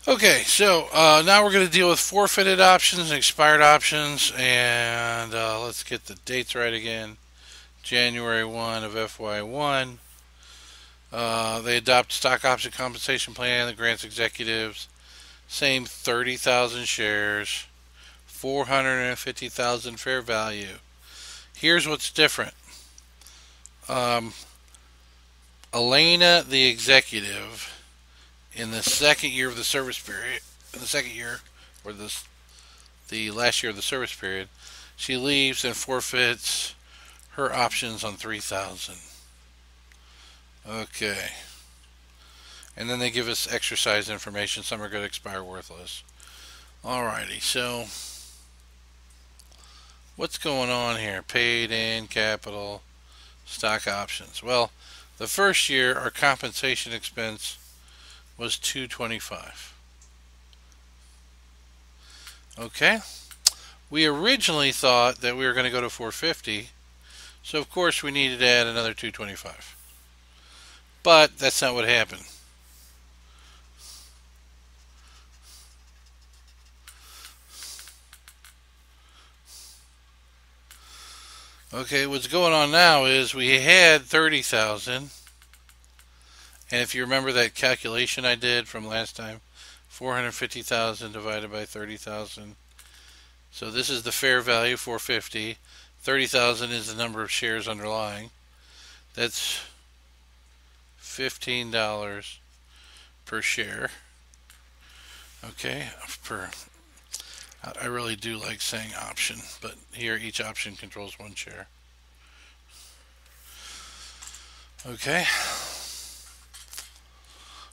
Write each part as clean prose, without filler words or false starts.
Okay, so now we're going to deal with forfeited options and expired options, and let's get the dates right again. January 1 of FY1. They adopt stock option compensation plan that grants executives same 30,000 shares, 450,000 fair value. Here's what's different. Um, Elena, the executive, in the second year of the service period, in the second year, or the last year of the service period, she leaves and forfeits her options on 3,000. Okay. And then they give us exercise information. Some are going to expire worthless. Alrighty, so what's going on here? Paid in capital stock options. Well, the first year our compensation expense was 225. Okay? We originally thought that we were going to go to 450, so of course we needed to add another 225. But that's not what happened. Okay, what's going on now is we had 30,000, and if you remember that calculation I did from last time, 450,000 divided by 30,000. So this is the fair value, 450. 30,000 is the number of shares underlying. That's $15 per share. Okay, I really do like saying option, but here each option controls one share. Okay,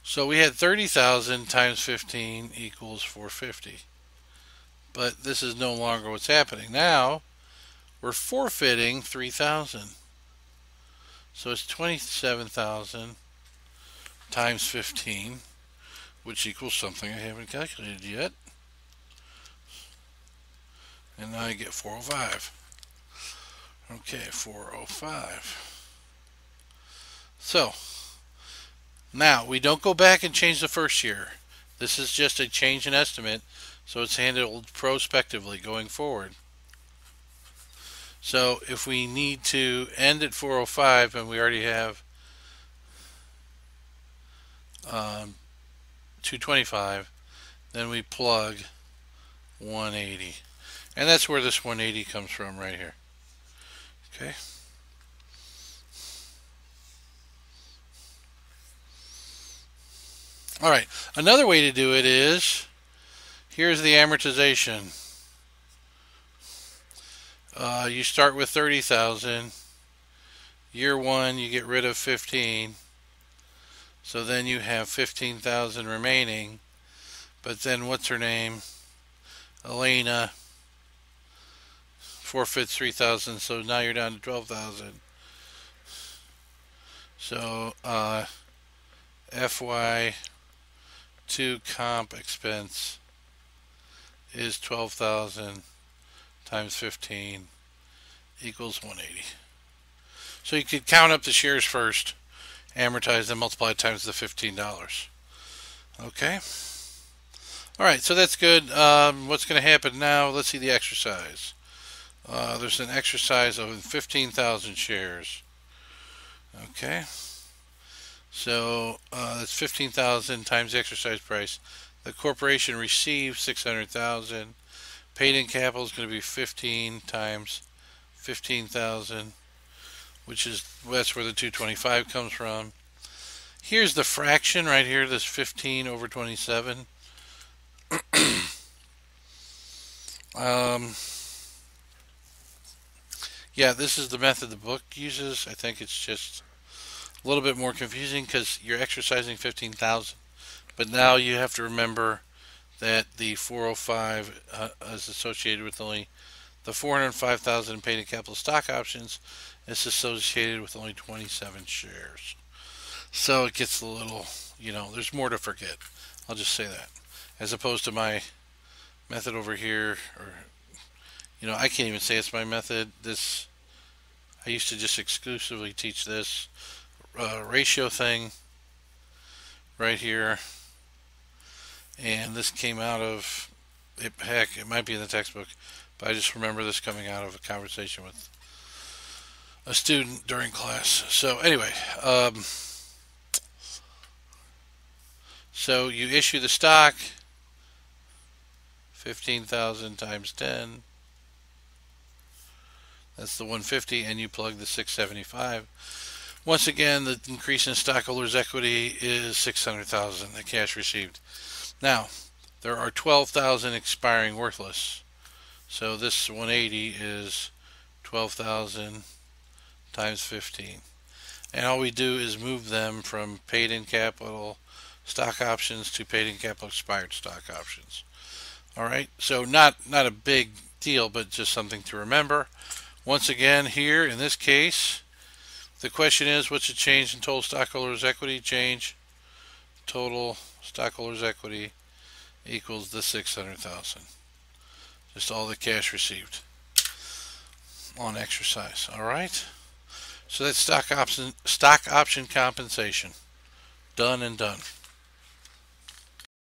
so we had 30,000 times 15 equals 450. But this is no longer what's happening. Now we're forfeiting 3,000. So it's 27,000 times 15, which equals something I haven't calculated yet. And now I get 405. Okay, 405. So now we don't go back and change the first year. This is just a change in estimate, so it's handled prospectively going forward. So if we need to end at 405 and we already have 225, then we plug 180. And that's where this 180 comes from right here. Okay. All right. Another way to do it is here's the amortization. You start with 30,000. Year one, you get rid of 15. So then you have 15,000 remaining. But then what's her name? Elena forfeits 3,000. So now you're down to 12,000. So FY2 comp expense is 12,000 times 15 equals 180. So you could count up the shares first, amortize them, multiply it times the $15. Okay. All right, so that's good. What's going to happen now? Let's see the exercise. There's an exercise of 15,000 shares. Okay. So that's 15,000 times the exercise price. The corporation receives 600,000. Paid in capital is going to be 15 times 15,000, that's where the 225 comes from. Here's the fraction right here, this 15 over 27. Yeah, this is the method the book uses. I think it's just a little bit more confusing because you're exercising 15,000, but now you have to remember that the 405 is associated with only the 405,000 paid in capital stock options. Is associated with only 27 shares. So it gets a little, there's more to forget. I'll just say that. As opposed to my method over here, or, I can't even say it's my method. I used to just exclusively teach this ratio thing right here. And this came out of, heck, it might be in the textbook, but I just remember this coming out of a conversation with a student during class. So anyway, so you issue the stock, 15,000 times 10. That's the 150, and you plug the 675. Once again, the increase in stockholders' equity is 600,000, the cash received. Now, there are 12,000 expiring worthless. So this 180 is 12,000 times 15. And all we do is move them from paid-in capital stock options to paid-in capital expired stock options. All right, so not a big deal, but just something to remember. Once again, here in this case, the question is, what's the change in total stockholders' equity? Change total stockholders' equity equals the 600,000. Just all the cash received on exercise. All right. So that's stock option compensation. Done and done.